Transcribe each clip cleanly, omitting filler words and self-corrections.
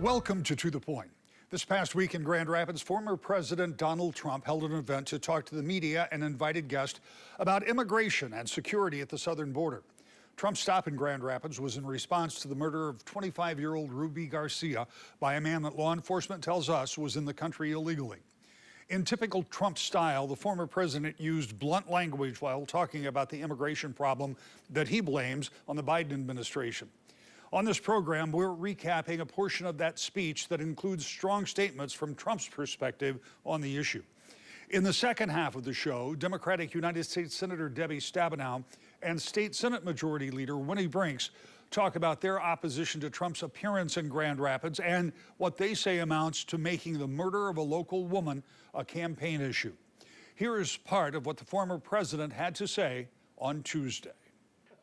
Welcome to the Point. This past week in Grand Rapids, former President Donald Trump held an event to talk to the media and invited guests about immigration and security at the southern border. Trump's stop in Grand Rapids was in response to the murder of 25-year-old Ruby Garcia by a man that law enforcement tells us was in the country illegally. In typical Trump style, the former president used blunt language while talking about the immigration problem that he blames on the Biden administration. On this program, we're recapping a portion of that speech that includes strong statements from Trump's perspective on the issue. In the second half of the show, Democratic United States Senator Debbie Stabenow and State Senate Majority Leader Winnie Brinks talk about their opposition to Trump's appearance in Grand Rapids and what they say amounts to making the murder of a local woman a campaign issue. Here is part of what the former president had to say on Tuesday.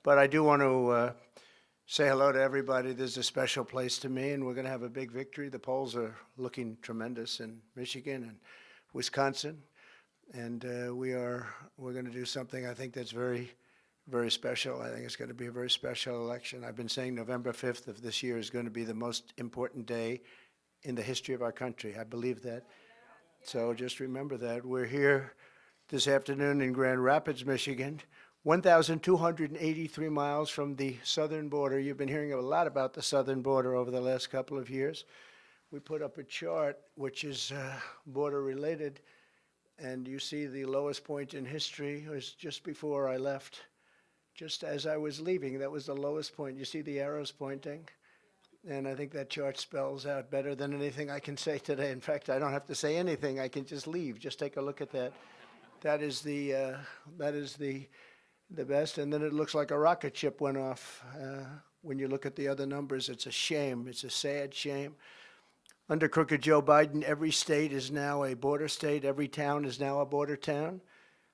But I do want to say hello to everybody. This is a special place to me, and we're going to have a big victory. The polls are looking tremendous in Michigan and Wisconsin, and we're going to do something I think that's very, very special. I think it's going to be a very special election. I've been saying November 5th of this year is going to be the most important day in the history of our country. I believe that. So just remember that. We're here this afternoon in Grand Rapids, Michigan, 1,283 miles from the southern border. You've been hearing a lot about the southern border over the last couple of years. We put up a chart which is border related, and you see the lowest point in history was just before I left. Just as I was leaving, that was the lowest point. You see the arrows pointing? And I think that chart spells out better than anything I can say today. In fact, I don't have to say anything. I can just leave. Just take a look at that. That is the best. And then it looks like a rocket ship went off. When you look at the other numbers, it's a shame. It's a sad shame. Under crooked Joe Biden, every state is now a border state. Every town is now a border town,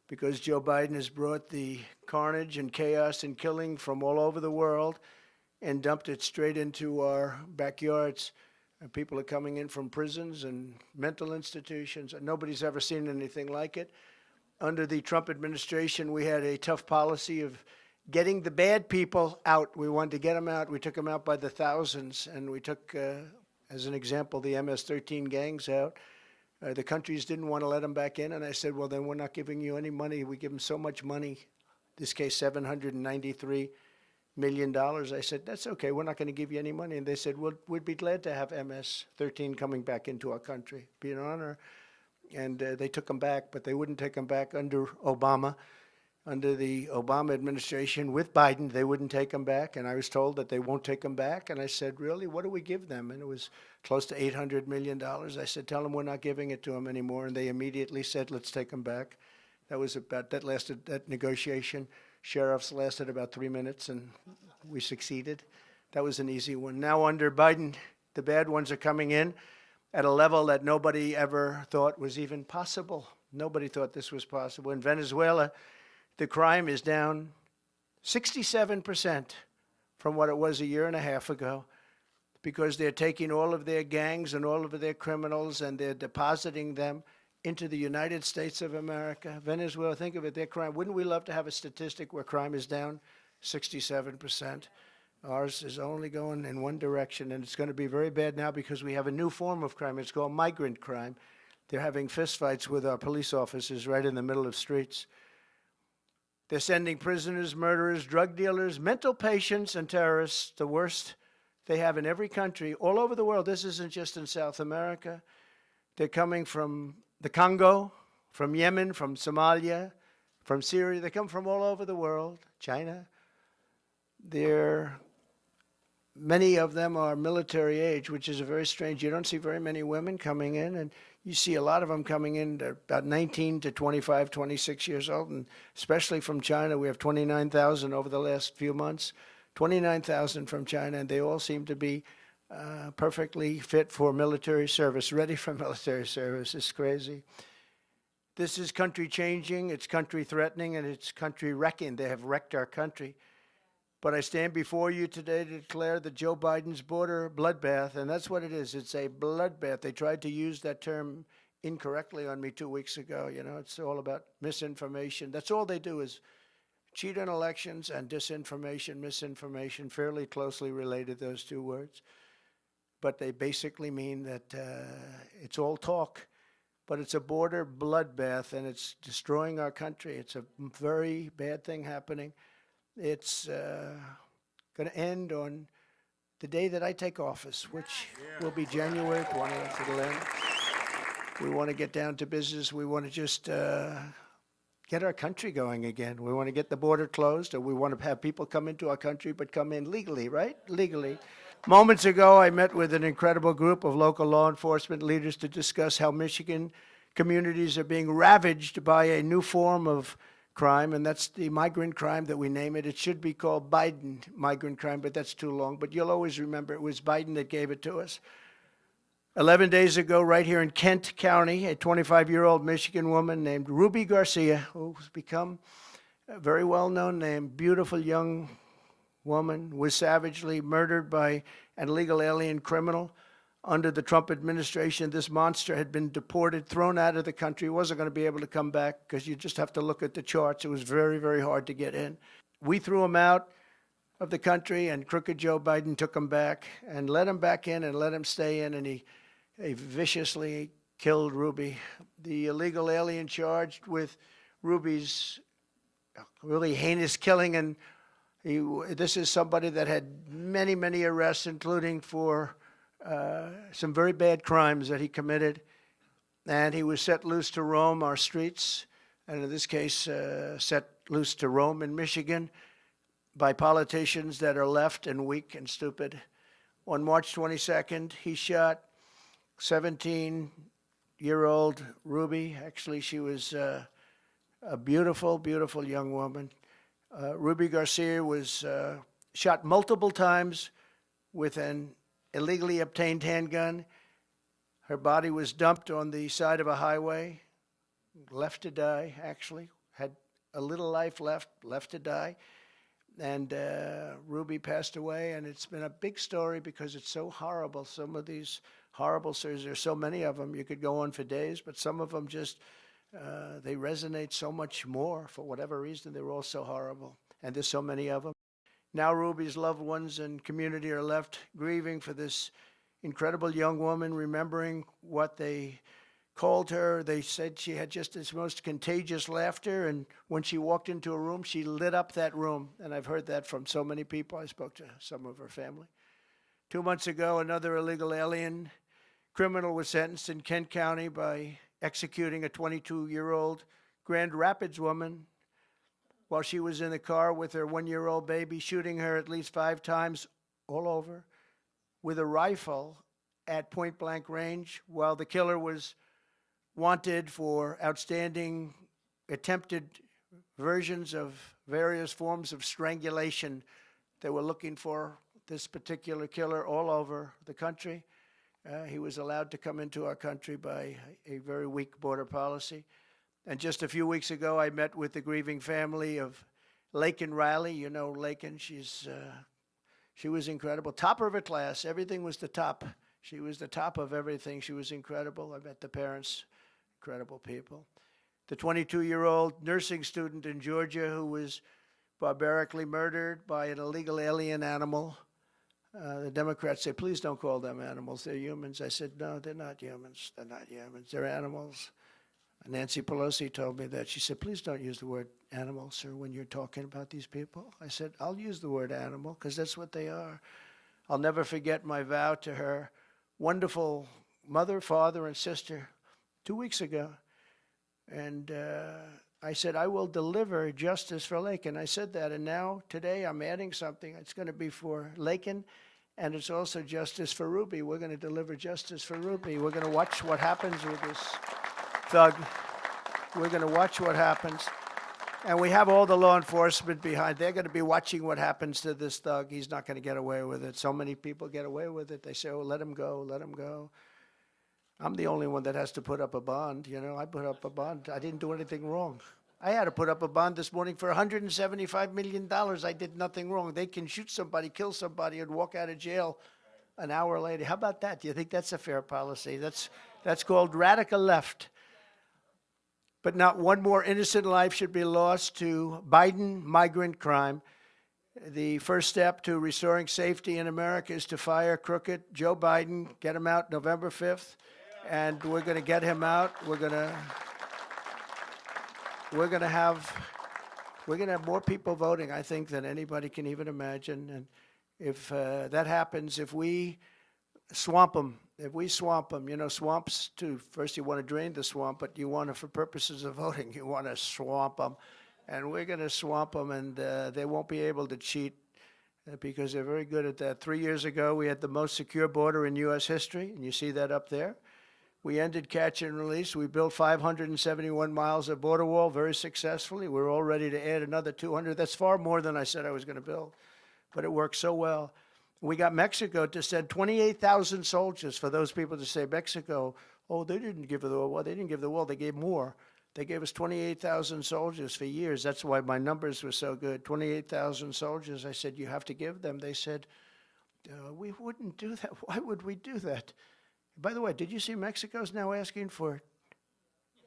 because Joe Biden has brought the carnage and chaos and killing from all over the world and dumped it straight into our backyards. And people are coming in from prisons and mental institutions, and nobody's ever seen anything like it. Under the Trump administration, we had a tough policy of getting the bad people out. We wanted to get them out. We took them out by the thousands, and we took, as an example, the MS-13 gangs out. The countries didn't want to let them back in, and I said, well, then we're not giving you any money. We give them so much money, in this case, $793 million. I said, that's okay. We're not going to give you any money. And they said, well, we'd be glad to have MS-13 coming back into our country. Be an honor. And they took them back, but they wouldn't take them back under Obama. Under the Obama administration with Biden, they wouldn't take them back. And I was told that they won't take them back. And I said, really, what do we give them? And it was close to $800 million. I said, tell them we're not giving it to them anymore. And they immediately said, let's take them back. That negotiation, sheriffs lasted about 3 minutes, and we succeeded. That was an easy one. Now under Biden, the bad ones are coming in at a level that nobody ever thought was even possible. Nobody thought this was possible. In Venezuela, the crime is down 67% from what it was a year and a half ago, because they're taking all of their gangs and all of their criminals and they're depositing them into the United States of America. Venezuela, think of it, their crime. Wouldn't we love to have a statistic where crime is down 67%? Ours is only going in one direction, and it's going to be very bad now because we have a new form of crime. It's called migrant crime. They're having fistfights with our police officers right in the middle of streets. They're sending prisoners, murderers, drug dealers, mental patients, and terrorists, the worst they have in every country, all over the world. This isn't just in South America. They're coming from the Congo, from Yemen, from Somalia, from Syria. They come from all over the world, China. Many of them are military age, which is very strange. You don't see very many women coming in, and you see a lot of them coming in about 19 to 25, 26 years old, and especially from China. We have 29,000 over the last few months, 29,000 from China, and they all seem to be perfectly fit for military service, ready for military service. It's crazy. This is country changing, it's country threatening, and it's country wrecking. They have wrecked our country. But I stand before you today to declare that Joe Biden's border bloodbath, and that's what it is. It's a bloodbath. They tried to use that term incorrectly on me 2 weeks ago. You know, it's all about misinformation. That's all they do is cheat on elections and disinformation, misinformation, fairly closely related, those two words. but they basically mean that it's all talk, but it's a border bloodbath, and it's destroying our country. It's a very bad thing happening. It's going to end on the day that I take office, which will be January 20th. It'll end. We want to get down to business. We want to just get our country going again. We want to get the border closed, or we want to have people come into our country, but come in legally, right? Legally. Moments ago, I met with an incredible group of local law enforcement leaders to discuss how Michigan communities are being ravaged by a new form of crime, and that's the migrant crime that we name it. It should be called Biden migrant crime, but that's too long. But you'll always remember it was Biden that gave it to us. 11 days ago, right here in Kent County, a 25-year-old Michigan woman named Ruby Garcia, who's become a very well-known name, beautiful young woman, was savagely murdered by an illegal alien criminal. Under the Trump administration, this monster had been deported, thrown out of the country, wasn't going to be able to come back because you just have to look at the charts. It was very, very hard to get in. We threw him out of the country, and crooked Joe Biden took him back and let him back in and let him stay in, and he viciously killed Ruby. The illegal alien charged with Ruby's really heinous killing, and this is somebody that had many, many arrests, including for some very bad crimes that he committed, and he was set loose to roam our streets, and in this case, set loose to roam in Michigan by politicians that are left and weak and stupid. On March 22nd, he shot 17-year-old Ruby. Actually, she was a beautiful, beautiful young woman. Ruby Garcia was shot multiple times with an illegally obtained handgun. Her body was dumped on the side of a highway, left to die, actually. Had a little life left to die. And Ruby passed away, and it's been a big story because it's so horrible. Some of these horrible stories, there's so many of them, you could go on for days, but some of them just, they resonate so much more for whatever reason. They were all so horrible, and there's so many of them. Now Ruby's loved ones and community are left grieving for this incredible young woman, remembering what they called her. They said she had just this most contagious laughter, and when she walked into a room, she lit up that room. And I've heard that from so many people. I spoke to some of her family. 2 months ago, another illegal alien criminal was sentenced in Kent County by executing a 22-year-old Grand Rapids woman while she was in the car with her 1-year-old baby, shooting her at least 5 times all over with a rifle at point-blank range, while the killer was wanted for outstanding attempted versions of various forms of strangulation. They were looking for this particular killer all over the country. He was allowed to come into our country by a very weak border policy. And just a few weeks ago, I met with the grieving family of Laken Riley. You know Laken, she was incredible. Top of her class, everything was the top. She was the top of everything. She was incredible. I met the parents, incredible people. The 22-year-old nursing student in Georgia who was barbarically murdered by an illegal alien animal. The Democrats say, please don't call them animals, they're humans. I said, no, they're not humans. They're not humans, they're animals. Nancy Pelosi told me that. She said, please don't use the word animal, sir, when you're talking about these people. I said, I'll use the word animal because that's what they are. I'll never forget my vow to her wonderful mother, father, and sister 2 weeks ago. And I said, I will deliver justice for Laken. I said that, and now, today, I'm adding something. It's going to be for Laken, and it's also justice for Ruby. We're going to deliver justice for Ruby. We're going to watch what happens with this thug. We're going to watch what happens. And we have all the law enforcement behind. They're going to be watching what happens to this thug. He's not going to get away with it. So many people get away with it. They say, oh, let him go, let him go. I'm the only one that has to put up a bond. You know, I put up a bond. I didn't do anything wrong. I had to put up a bond this morning for $175 million. I did nothing wrong. They can shoot somebody, kill somebody, and walk out of jail an hour later. How about that? Do you think that's a fair policy? That's called radical left. But not one more innocent life should be lost to Biden migrant crime. The first step to restoring safety in America is to fire crooked Joe Biden, get him out November 5th, and we're going to get him out. We're going to have more people voting, I think, than anybody can even imagine. And if that happens, if we swamp them, you know, swamps too. First, you want to drain the swamp, but you want to, for purposes of voting, you want to swamp them. And we're going to swamp them, and they won't be able to cheat because they're very good at that. 3 years ago, we had the most secure border in U.S. history, and you see that up there. We ended catch and release. We built 571 miles of border wall very successfully. We're all ready to add another 200. That's far more than I said I was going to build, but it worked so well. We got Mexico to send 28,000 soldiers for those people to say, Mexico, oh, they didn't give the wall. Well, they didn't give the wall. They gave more. They gave us 28,000 soldiers for years. That's why my numbers were so good. 28,000 soldiers. I said, you have to give them. They said, we wouldn't do that. Why would we do that? By the way, did you see Mexico's now asking for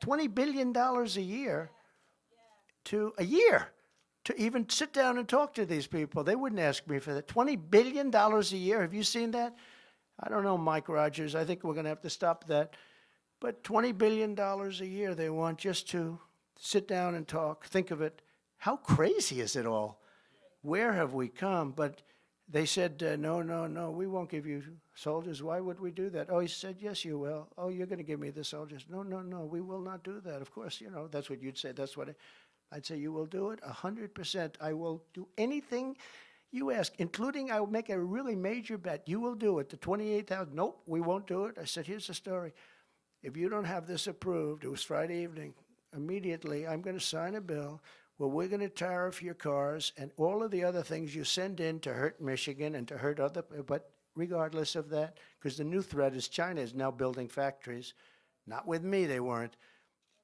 $20 billion a year to even sit down and talk to these people? They wouldn't ask me for that. $20 billion a year. Have you seen that? I don't know, Mike Rogers. I think we're going to have to stop that. But $20 billion a year they want just to sit down and talk. Think of it. How crazy is it all? Where have we come? But they said, no, we won't give you soldiers. Why would we do that? Oh, he said, yes, you will. Oh, you're going to give me the soldiers. No, we will not do that. Of course, you know, that's what you'd say. That's what I'd say. You will do it 100%. I will do anything you ask, including I will make a really major bet. You will do it. The 28,000. Nope, we won't do it. I said, here's the story. If you don't have this approved, it was Friday evening, immediately I'm going to sign a bill where we're going to tariff your cars and all of the other things you send in to hurt Michigan and to hurt other, but regardless of that, because the new threat is China is now building factories. Not with me, they weren't.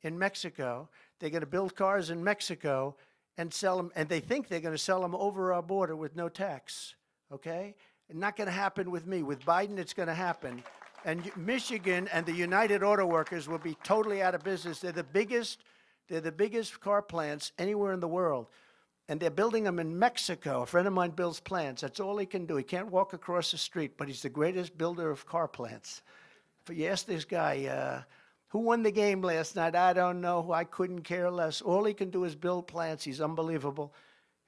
In Mexico, they're going to build cars in Mexico and sell them, and they think they're going to sell them over our border with no tax, okay? Not going to happen with me. With Biden, it's going to happen. And Michigan and the United Auto Workers will be totally out of business. They're the biggest car plants anywhere in the world. And they're building them in Mexico. A friend of mine builds plants. That's all he can do. He can't walk across the street, but he's the greatest builder of car plants. If you ask this guy, who won the game last night? I don't know. I couldn't care less. All he can do is build plants. He's unbelievable.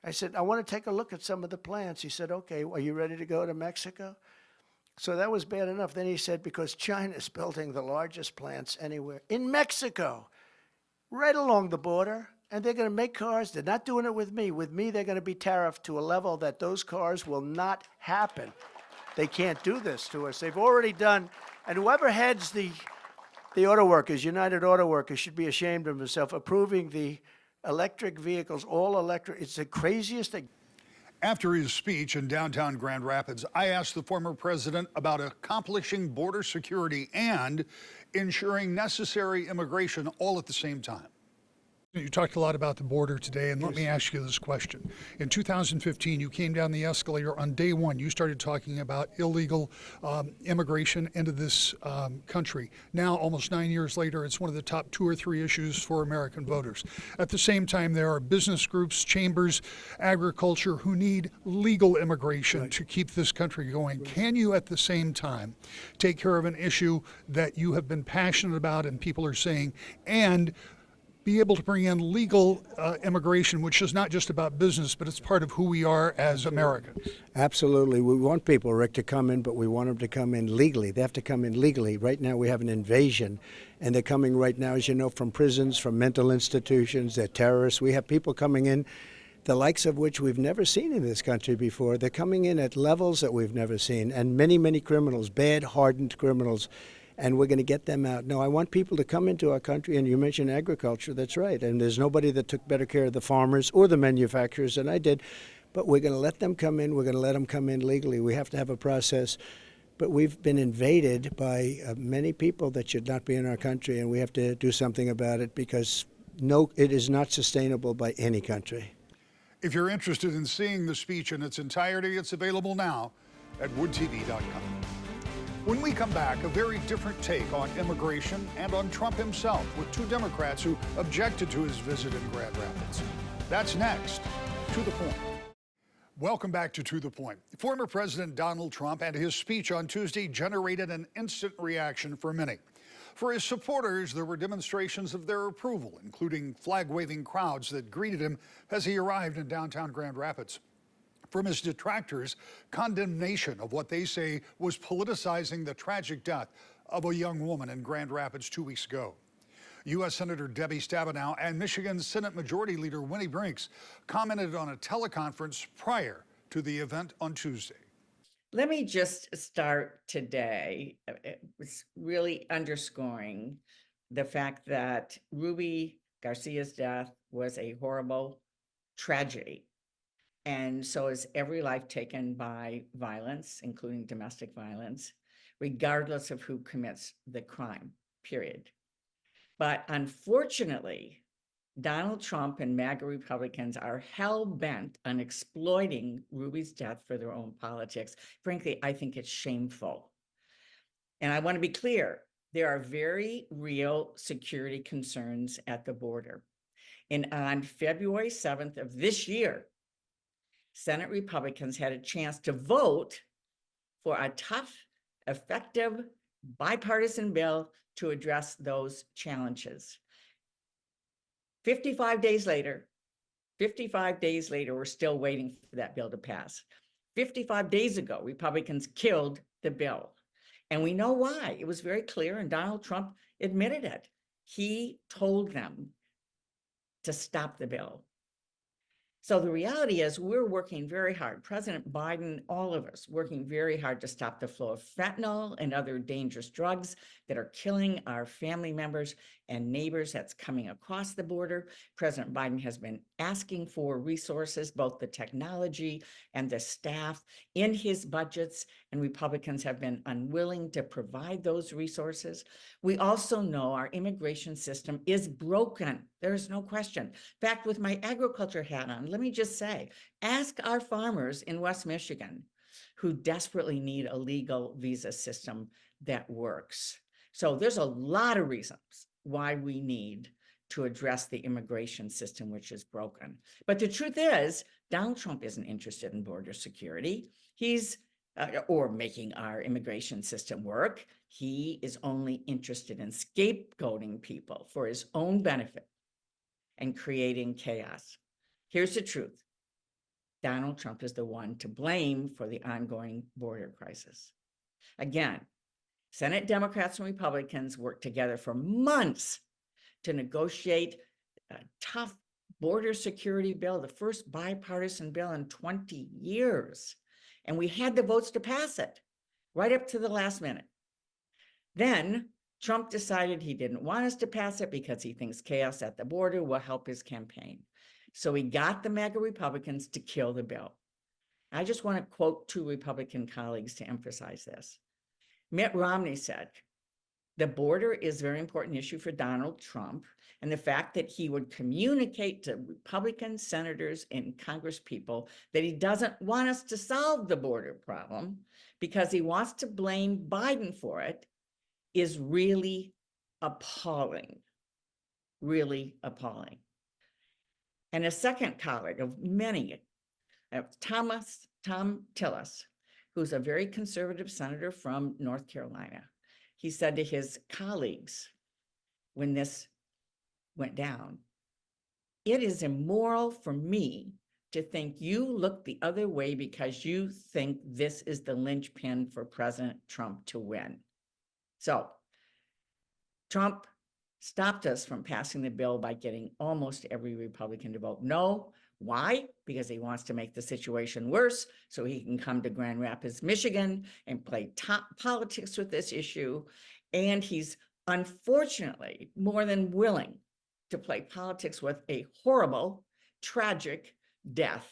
I said, I want to take a look at some of the plants. He said, okay, are you ready to go to Mexico? So that was bad enough. Then he said, because China's building the largest plants anywhere in Mexico, right along the border, and they're going to make cars. They're not doing it with me. With me, they're going to be tariffed to a level that those cars will not happen. They can't do this to us. They've already done, and whoever heads the auto workers, United Auto Workers, should be ashamed of himself, approving the electric vehicles, all electric. It's the craziest thing. After his speech in downtown Grand Rapids, I asked the former president about accomplishing border security and ensuring necessary immigration all at the same time. You talked a lot about the border today, and let me ask you this question. In 2015, you came down the escalator. On day one, you started talking about illegal immigration into this country. Now, almost 9 years later, it's one of the top 2 or 3 issues for American voters. At the same time, there are business groups, chambers, agriculture who need legal immigration to keep this country going. Can you, at the same time, take care of an issue that you have been passionate about and people are saying, and be able to bring in legal immigration, which is not just about business, but it's part of who we are as Americans? Absolutely. We want people, Rick, to come in, but we want them to come in legally. They have to come in legally. Right now we have an invasion, and they're coming right now, as you know, from prisons, from mental institutions. They're terrorists. We have people coming in, the likes of which we've never seen in this country before. They're coming in at levels that we've never seen, and many, many criminals, bad, hardened criminals. And we're going to get them out. No, I want people to come into our country, and you mentioned agriculture, that's right. And there's nobody that took better care of the farmers or the manufacturers than I did. But we're going to let them come in. We're going to let them come in legally. We have to have a process. But we've been invaded by many people that should not be in our country, and we have to do something about it because no, it is not sustainable by any country. If you're interested in seeing the speech in its entirety, it's available now at woodtv.com. When we come back, a very different take on immigration and on Trump himself, with 2 Democrats who objected to his visit in Grand Rapids. That's next. To the point. Welcome back to the Point. Former President Donald Trump and his speech on Tuesday generated an instant reaction for many. For his supporters, there were demonstrations of their approval, including flag-waving crowds that greeted him as he arrived in downtown Grand Rapids. From his detractors, condemnation of what they say was politicizing the tragic death of a young woman in Grand Rapids 2 weeks ago. U.S. Senator Debbie Stabenow and Michigan Senate Majority Leader Winnie Brinks commented on a teleconference prior to the event on Tuesday. Let me just start today. It was really underscoring the fact that Ruby Garcia's death was a horrible tragedy. And so is every life taken by violence, including domestic violence, regardless of who commits the crime, period. But unfortunately, Donald Trump and MAGA Republicans are hell-bent on exploiting Ruby's death for their own politics. Frankly, I think it's shameful. And I want to be clear, there are very real security concerns at the border. And on February 7th of this year, Senate Republicans had a chance to vote for a tough, effective, bipartisan bill to address those challenges. 55 days later, we're still waiting for that bill to pass. 55 days ago, Republicans killed the bill. And we know why. It was very clear, and Donald Trump admitted it. He told them to stop the bill. So the reality is we're working very hard. President Biden, all of us, working very hard to stop the flow of fentanyl and other dangerous drugs that are killing our family members and neighbors that's coming across the border. President Biden has been asking for resources, both the technology and the staff in his budgets, and Republicans have been unwilling to provide those resources. We also know our immigration system is broken. There's no question. In fact, with my agriculture hat on, let me just say, ask our farmers in West Michigan who desperately need a legal visa system that works. So there's a lot of reasons why we need to address the immigration system, which is broken. But the truth is, Donald Trump isn't interested in border security. He's or making our immigration system work. He is only interested in scapegoating people for his own benefit and creating chaos. Here's the truth. Donald Trump is the one to blame for the ongoing border crisis. Again, Senate Democrats and Republicans worked together for months to negotiate a tough border security bill, the first bipartisan bill in 20 years. And we had the votes to pass it right up to the last minute. Then Trump decided he didn't want us to pass it because he thinks chaos at the border will help his campaign. So he got the MAGA Republicans to kill the bill. I just want to quote two Republican colleagues to emphasize this. Mitt Romney said, the border is a very important issue for Donald Trump, and the fact that he would communicate to Republican senators and congresspeople that he doesn't want us to solve the border problem because he wants to blame Biden for it is really appalling, really appalling. And a second colleague of many, Tom Tillis, who's a very conservative senator from North Carolina, he said to his colleagues when this went down, it is immoral for me to think you look the other way because you think this is the linchpin for President Trump to win. So Trump stopped us from passing the bill by getting almost every Republican to vote no. Why? Because he wants to make the situation worse so he can come to Grand Rapids, Michigan and play top politics with this issue. And he's unfortunately more than willing to play politics with a horrible, tragic death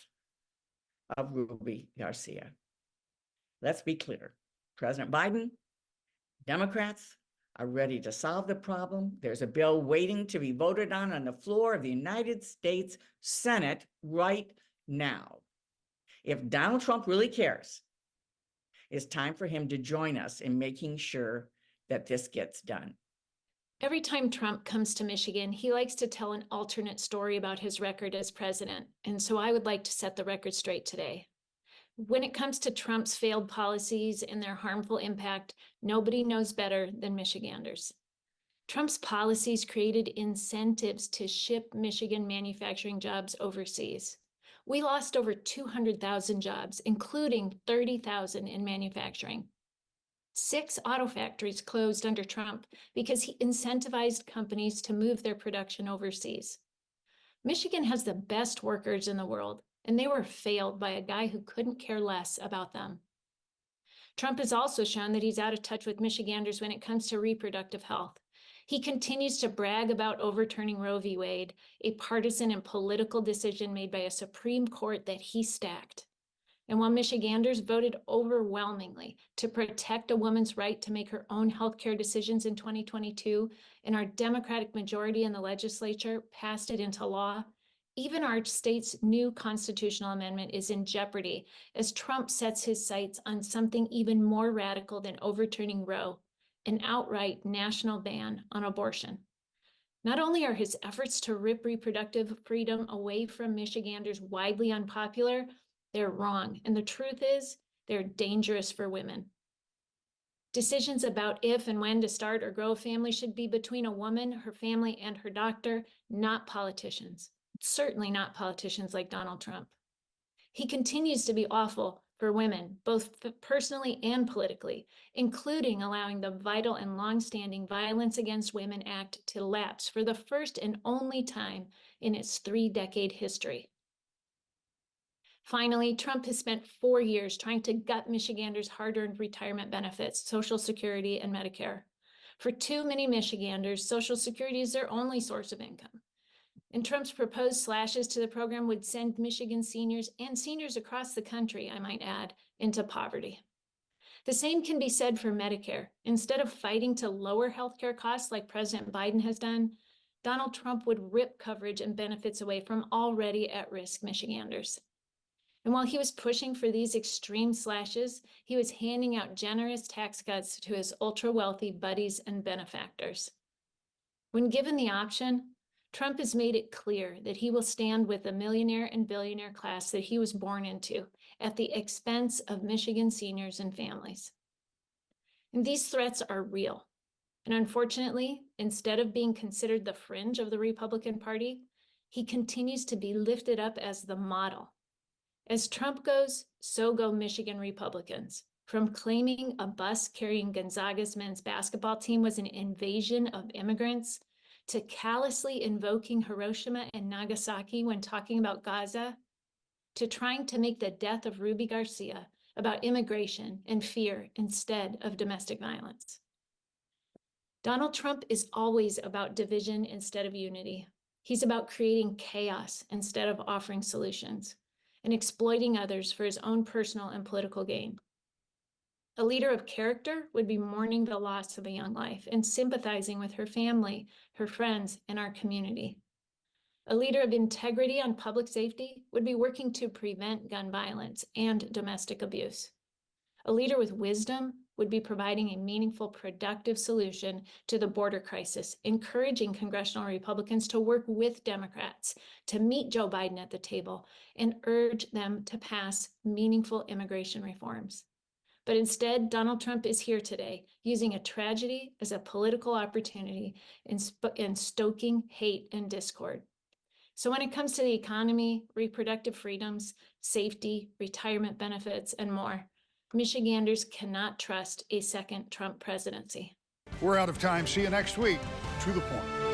of Ruby Garcia. Let's be clear. President Biden, Democrats are ready to solve the problem. There's a bill waiting to be voted on the floor of the United States Senate right now. If Donald Trump really cares, it's time for him to join us in making sure that this gets done. Every time Trump comes to Michigan, he likes to tell an alternate story about his record as president. And so I would like to set the record straight today. When it comes to Trump's failed policies and their harmful impact, nobody knows better than Michiganders. Trump's policies created incentives to ship Michigan manufacturing jobs overseas. We lost over 200,000 jobs, including 30,000 in manufacturing. 6 auto factories closed under Trump because he incentivized companies to move their production overseas. Michigan has the best workers in the world, and they were failed by a guy who couldn't care less about them. Trump has also shown that he's out of touch with Michiganders when it comes to reproductive health. He continues to brag about overturning Roe v. Wade, a partisan and political decision made by a Supreme Court that he stacked. And while Michiganders voted overwhelmingly to protect a woman's right to make her own healthcare decisions in 2022, and our Democratic majority in the legislature passed it into law, even our state's new constitutional amendment is in jeopardy as Trump sets his sights on something even more radical than overturning Roe, an outright national ban on abortion. Not only are his efforts to rip reproductive freedom away from Michiganders widely unpopular, they're wrong. And the truth is, they're dangerous for women. Decisions about if and when to start or grow a family should be between a woman, her family, and her doctor, not politicians. Certainly not politicians like Donald Trump. He continues to be awful for women, both personally and politically, including allowing the vital and longstanding Violence Against Women Act to lapse for the first and only time in its 3-decade history. Finally, Trump has spent 4 years trying to gut Michiganders' hard-earned retirement benefits, Social Security, and Medicare. For too many Michiganders, Social Security is their only source of income. And Trump's proposed slashes to the program would send Michigan seniors and seniors across the country, I might add, into poverty. The same can be said for Medicare. Instead of fighting to lower healthcare costs like President Biden has done, Donald Trump would rip coverage and benefits away from already at-risk Michiganders. And while he was pushing for these extreme slashes, he was handing out generous tax cuts to his ultra-wealthy buddies and benefactors. When given the option, Trump has made it clear that he will stand with the millionaire and billionaire class that he was born into at the expense of Michigan seniors and families. And these threats are real. And unfortunately, instead of being considered the fringe of the Republican Party, he continues to be lifted up as the model. As Trump goes, so go Michigan Republicans. From claiming a bus carrying Gonzaga's men's basketball team was an invasion of immigrants, to callously invoking Hiroshima and Nagasaki when talking about Gaza, to trying to make the death of Ruby Garcia about immigration and fear instead of domestic violence. Donald Trump is always about division instead of unity. He's about creating chaos instead of offering solutions, and exploiting others for his own personal and political gain. A leader of character would be mourning the loss of a young life and sympathizing with her family, her friends, and our community. A leader of integrity on public safety would be working to prevent gun violence and domestic abuse. A leader with wisdom would be providing a meaningful, productive solution to the border crisis, encouraging congressional Republicans to work with Democrats to meet Joe Biden at the table and urge them to pass meaningful immigration reforms. But instead, Donald Trump is here today, using a tragedy as a political opportunity and stoking hate and discord. So when it comes to the economy, reproductive freedoms, safety, retirement benefits, and more, Michiganders cannot trust a second Trump presidency. We're out of time. See you next week. To the point.